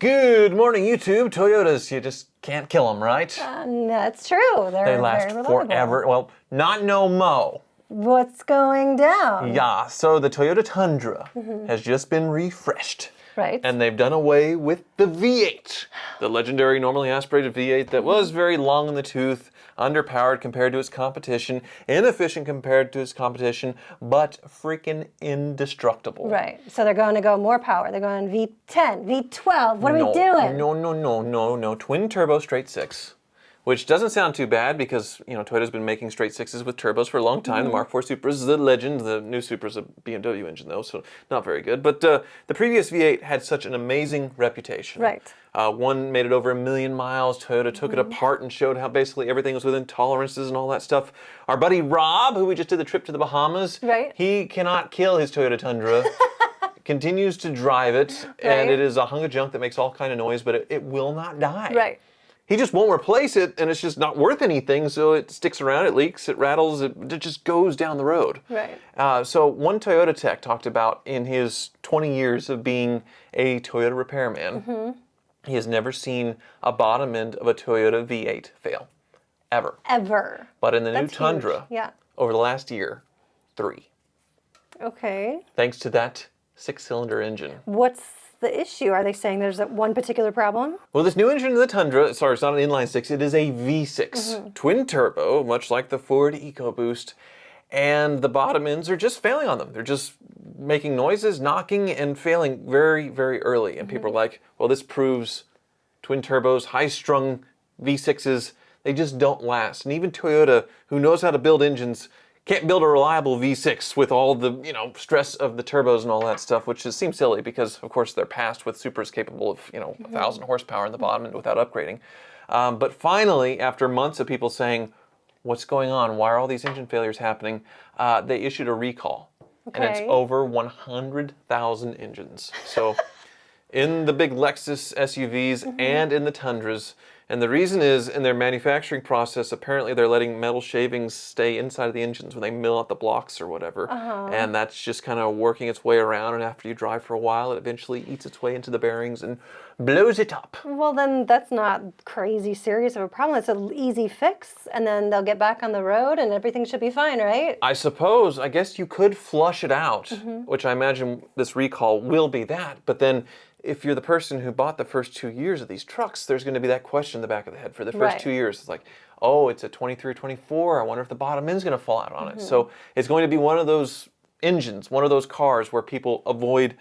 Good morning, YouTube. Toyotas, you just can't kill them, right? That's true. They last very reliable. forever. Well, not no mo. What's going down? Yeah, so the Toyota Tundra has just been refreshed. Right. And they've done away with the V8, the legendary normally aspirated V8 that was very long in the tooth, underpowered compared to its competition, inefficient compared to its competition, but freaking indestructible. Right. So they're going to go more power. They're going V10, V12. What are we doing? No. Twin turbo straight six. Which doesn't sound too bad because, Toyota's been making straight sixes with turbos for a long time. The Mark IV Supra is the legend. The new Supra is a BMW engine, though, so not very good. But the previous V8 had such an amazing reputation. Right. One made it over 1 million miles. Toyota took it apart and showed how basically everything was within tolerances and all that stuff. Our buddy Rob, who we just did the trip to the Bahamas, he cannot kill his Toyota Tundra. Continues to drive it, and it is a hunk of junk that makes all kind of noise, but it will not die. Right. He just won't replace it, and it's just not worth anything, so it sticks around, it leaks, it rattles, it just goes down the road. Right. So one Toyota tech talked about in his 20 years of being a Toyota repairman, he has never seen a bottom end of a Toyota V8 fail. Ever. Ever. But in the new Tundra, over the last year, 3. Okay. Thanks to that 6-cylinder engine. What's the issue? Are they saying there's one particular problem? Well, this new engine in the Tundra, it's not an inline six, it is a V6. Twin turbo, much like the Ford EcoBoost. And the bottom ends are just failing on them. They're just making noises, knocking, and failing very, very early. And people are like, well, this proves twin turbos, high-strung V6s, they just don't last. And even Toyota, who knows how to build engines, can't build a reliable V6 with all the, stress of the turbos and all that stuff, which just seems silly because, of course, they're passed with Supras capable of, 1,000 horsepower in the bottom end without upgrading. But finally, after months of people saying, what's going on? Why are all these engine failures happening? They issued a recall. And it's over 100,000 engines. So in the big Lexus SUVs and in the Tundras. And the reason is, in their manufacturing process, apparently they're letting metal shavings stay inside of the engines when they mill out the blocks or whatever. And that's just kind of working its way around, and after you drive for a while, it eventually eats its way into the bearings and blows it up. Well, then that's not crazy serious of a problem. It's an easy fix, and then they'll get back on the road, and everything should be fine, right? I guess you could flush it out, which I imagine this recall will be that, but then if you're the person who bought the first 2 years of these trucks, there's going to be that question in the back of the head for the first 2 years. It's like, oh, it's a 23 or 24. I wonder if the bottom end's going to fall out on it. So it's going to be one of those engines, one of those cars where people avoid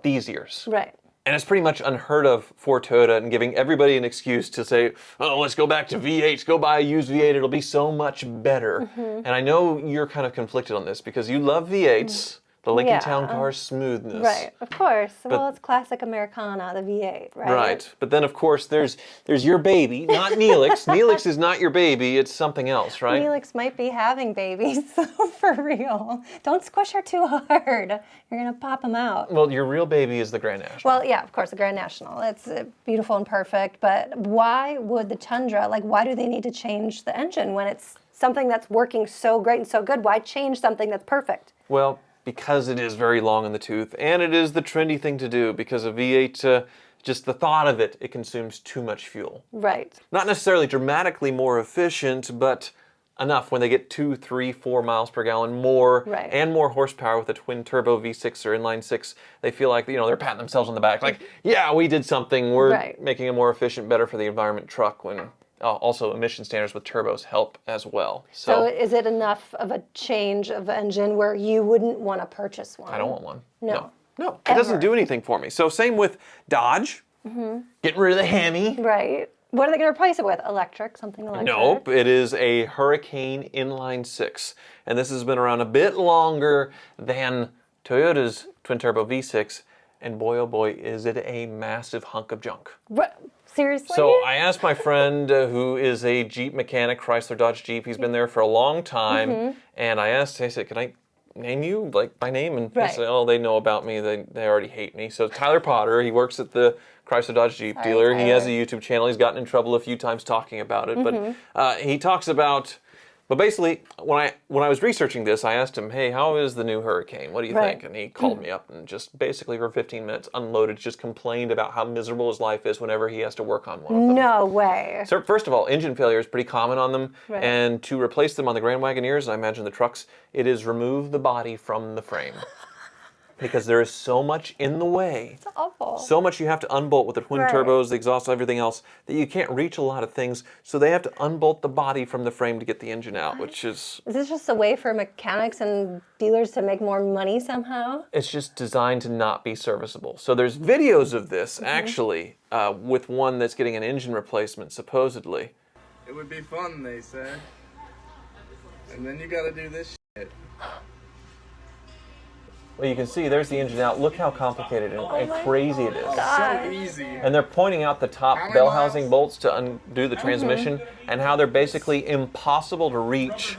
these years. Right. And it's pretty much unheard of for Toyota and giving everybody an excuse to say, oh, let's go back to V8s, go buy a used V8, it'll be so much better. And I know you're kind of conflicted on this because you love V8s. The Lincoln Town Car's smoothness. Right, of course. Well, it's classic Americana, the V8, right? Right. But then, of course, there's your baby, not Neelix. Neelix is not your baby. It's something else, right? Neelix might be having babies, for real. Don't squish her too hard. You're going to pop them out. Well, your real baby is the Grand National. Well, yeah, of course, the Grand National. It's beautiful and perfect. But why would the Tundra, why do they need to change the engine when it's something that's working so great and so good? Why change something that's perfect? Well, because it is very long in the tooth, and it is the trendy thing to do, because a V8, just the thought of it, it consumes too much fuel. Right. Not necessarily dramatically more efficient, but enough when they get 2, 3, 4 miles per gallon more and more horsepower with a twin turbo V6 or inline 6. They feel like, they're patting themselves on the back, like, yeah, we did something. We're making a more efficient, better for the environment truck when also emission standards with turbos help as well. So is it enough of a change of engine where you wouldn't want to purchase one? I don't want one. No. No, it doesn't do anything for me. So same with Dodge, getting rid of the Hemi. Right. What are they going to replace it with? Electric, something electric? Nope, it is a Hurricane inline 6. And this has been around a bit longer than Toyota's twin turbo V6. And boy, oh boy, is it a massive hunk of junk. What? Seriously? So I asked my friend who is a Jeep mechanic, Chrysler Dodge Jeep. He's been there for a long time. And I said, can I name you by name? And he said, oh, they know about me. They already hate me. So Tyler Potter, he works at the Chrysler Dodge Jeep dealer. Tyler. He has a YouTube channel. He's gotten in trouble a few times talking about it. But he talks about But basically, when I was researching this, I asked him, hey, how is the new Hurricane? What do you think? And he called me up and just basically for 15 minutes unloaded, just complained about how miserable his life is whenever he has to work on one of them. No way. So first of all, engine failure is pretty common on them. Right. And to replace them on the Grand Wagoneers, and I imagine the trucks, it is remove the body from the frame. Because there is so much in the way. It's awful. So much you have to unbolt with the twin turbos, the exhaust, everything else, that you can't reach a lot of things. So they have to unbolt the body from the frame to get the engine out, which is... Is this just a way for mechanics and dealers to make more money somehow? It's just designed to not be serviceable. So there's videos of this, actually, with one that's getting an engine replacement, supposedly. It would be fun, they say. And then you gotta do this shit. Well, you can see there's the engine out. Look how complicated and crazy it is. So easy. And they're pointing out the top bell housing bolts to undo the transmission and how they're basically impossible to reach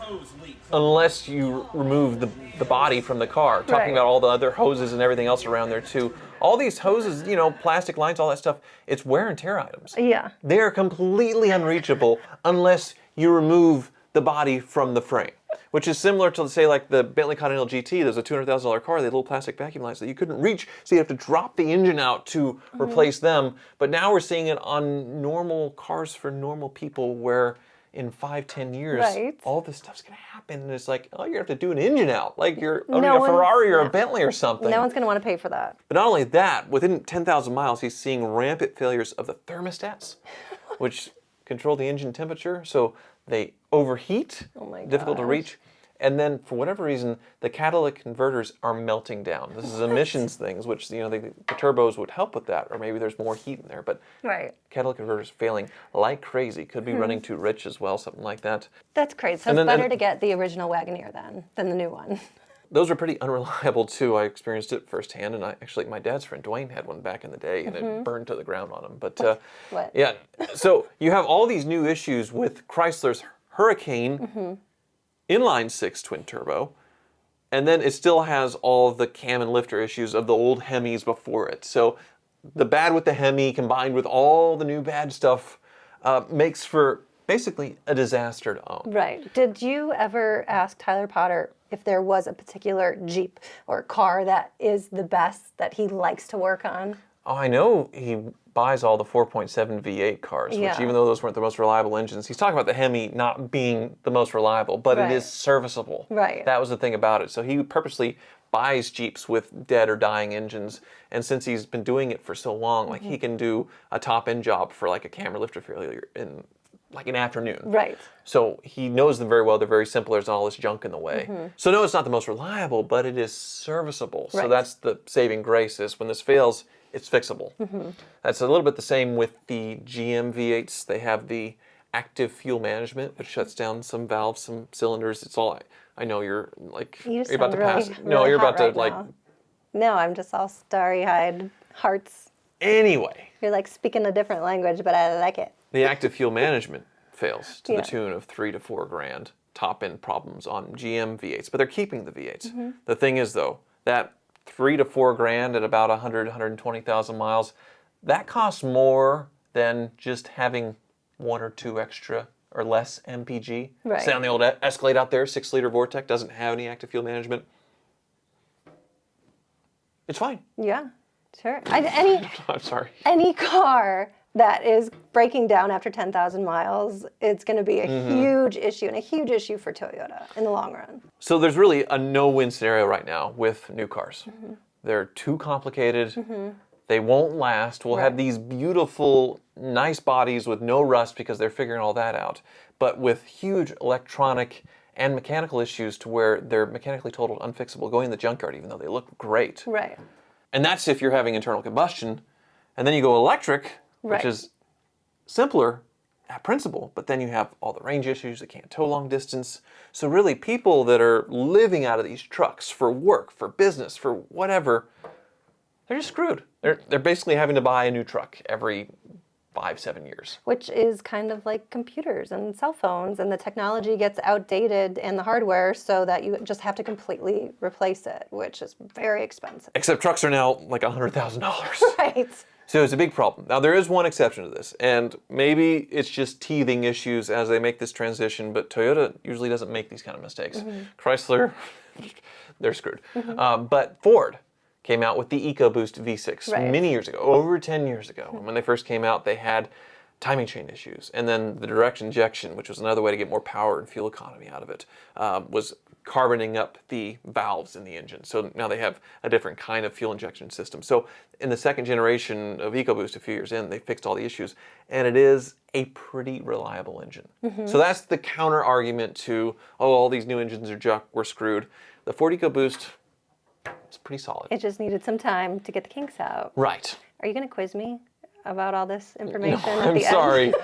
unless you remove the body from the car. Talking about all the other hoses and everything else around there too. All these hoses, you know, plastic lines, all that stuff, it's wear and tear items. Yeah. They are completely unreachable unless you remove the body from the frame. Which is similar to, say, like the Bentley Continental GT. There's a $200,000 car. They had little plastic vacuum lines that you couldn't reach, so you have to drop the engine out to replace them. But now we're seeing it on normal cars for normal people, where in 5-10 years, all this stuff's going to happen. And it's like, oh, you're going to have to do an engine out, like you're owning a Ferrari or a Bentley or something. No one's going to want to pay for that. But not only that, within 10,000 miles, he's seeing rampant failures of the thermostats, which control the engine temperature. So they overheat, difficult to reach, and then for whatever reason, the catalytic converters are melting down. This is emissions things, which the turbos would help with that, or maybe there's more heat in there. But catalytic converters failing like crazy, could be running too rich as well, something like that. That's crazy. So it's better to get the original Wagoneer than the new one. Those are pretty unreliable too. I experienced it firsthand, and my dad's friend Dwayne had one back in the day, and it burned to the ground on him. But yeah, so you have all these new issues with Chrysler's Hurricane inline 6 twin turbo, and then it still has all the cam and lifter issues of the old Hemis before it. So the bad with the Hemi combined with all the new bad stuff makes for basically a disaster to own. Right. Did you ever ask Tyler Potter if there was a particular Jeep or car that is the best that he likes to work on? Oh, I know he buys all the 4.7 V8 cars, which even though those weren't the most reliable engines, he's talking about the Hemi not being the most reliable, but it is serviceable. Right. That was the thing about it. So he purposely buys Jeeps with dead or dying engines, and since he's been doing it for so long, like he can do a top-end job for like a camera lifter failure in like an afternoon. Right. So he knows them very well. They're very simple. There's all this junk in the way. So no, it's not the most reliable, but it is serviceable. So that's the saving grace, is when this fails, it's fixable. That's a little bit the same with the GM V8s. They have the active fuel management, which shuts down some valves, some cylinders. It's all, I know you're like, you're about to pass. No, you're about to like. No, I'm just all starry-eyed hearts. Anyway. You're like speaking a different language, but I like it. The active fuel management fails to the tune of $3,000 to $4,000 top-end problems on GM V8s, but they're keeping the V8s. The thing is, though, that $3,000 to $4,000 at about 120,000 miles, that costs more than just having 1 or 2 extra or less MPG. Right. Say on the old Escalade out there, 6-liter Vortec, doesn't have any active fuel management. It's fine. Yeah, sure. I'm sorry. Any car that is breaking down after 10,000 miles, it's going to be a huge issue, and a huge issue for Toyota in the long run. So there's really a no-win scenario right now with new cars. They're too complicated. They won't last. We'll have these beautiful, nice bodies with no rust because they're figuring all that out, but with huge electronic and mechanical issues to where they're mechanically totaled, unfixable, going in the junkyard even though they look great. Right. And that's if you're having internal combustion. And then you go electric, which is simpler at principle, but then you have all the range issues, they can't tow long distance. So really, people that are living out of these trucks for work, for business, for whatever, they're just screwed. They're basically having to buy a new truck every 5-7 years. Which is kind of like computers and cell phones, and the technology gets outdated and the hardware, so that you just have to completely replace it, which is very expensive. Except trucks are now like $100,000. Right. So it's a big problem. Now, there is one exception to this, and maybe it's just teething issues as they make this transition, but Toyota usually doesn't make these kind of mistakes. Chrysler, they're screwed. But Ford came out with the EcoBoost V6 many years ago, over 10 years ago. And when they first came out, they had timing chain issues. And then the direct injection, which was another way to get more power and fuel economy out of it, was carboning up the valves in the engine. So now they have a different kind of fuel injection system. So in the second generation of EcoBoost a few years in, they fixed all the issues. And it is a pretty reliable engine. So that's the counter argument to, oh, all these new engines are junk, we're screwed. The Ford EcoBoost is pretty solid. It just needed some time to get the kinks out. Right. Are you going to quiz me about all this information No, at I'm the sorry. end?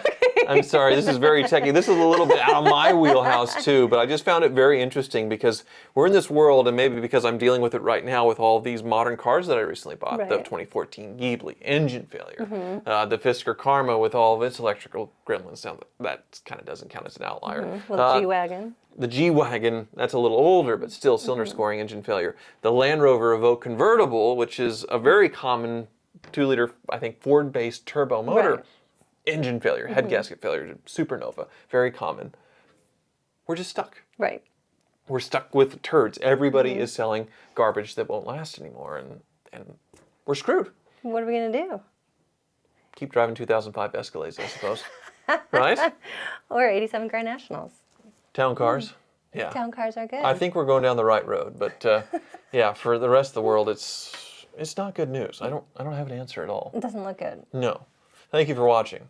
I'm sorry. This is very techy. This is a little bit out of my wheelhouse too, but I just found it very interesting because we're in this world, and maybe because I'm dealing with it right now with all these modern cars that I recently bought. The 2014 Ghibli, engine failure. The Fisker Karma with all of its electrical gremlins. Now, that kind of doesn't count as an outlier. Well, the G-Wagon. The G-Wagon, that's a little older, but still cylinder scoring engine failure. The Land Rover Evoque convertible, which is a very common 2-liter, I think, Ford-based turbo motor, engine failure, head gasket failure, supernova, very common. We're just stuck. Right. We're stuck with turds. Everybody is selling garbage that won't last anymore, and we're screwed. What are we going to do? Keep driving 2005 Escalades, I suppose. Right? Or 87 Grand Nationals. Town cars. Yeah. Town cars are good. I think we're going down the right road, but yeah, for the rest of the world, it's not good news. I don't have an answer at all. It doesn't look good. No. Thank you for watching.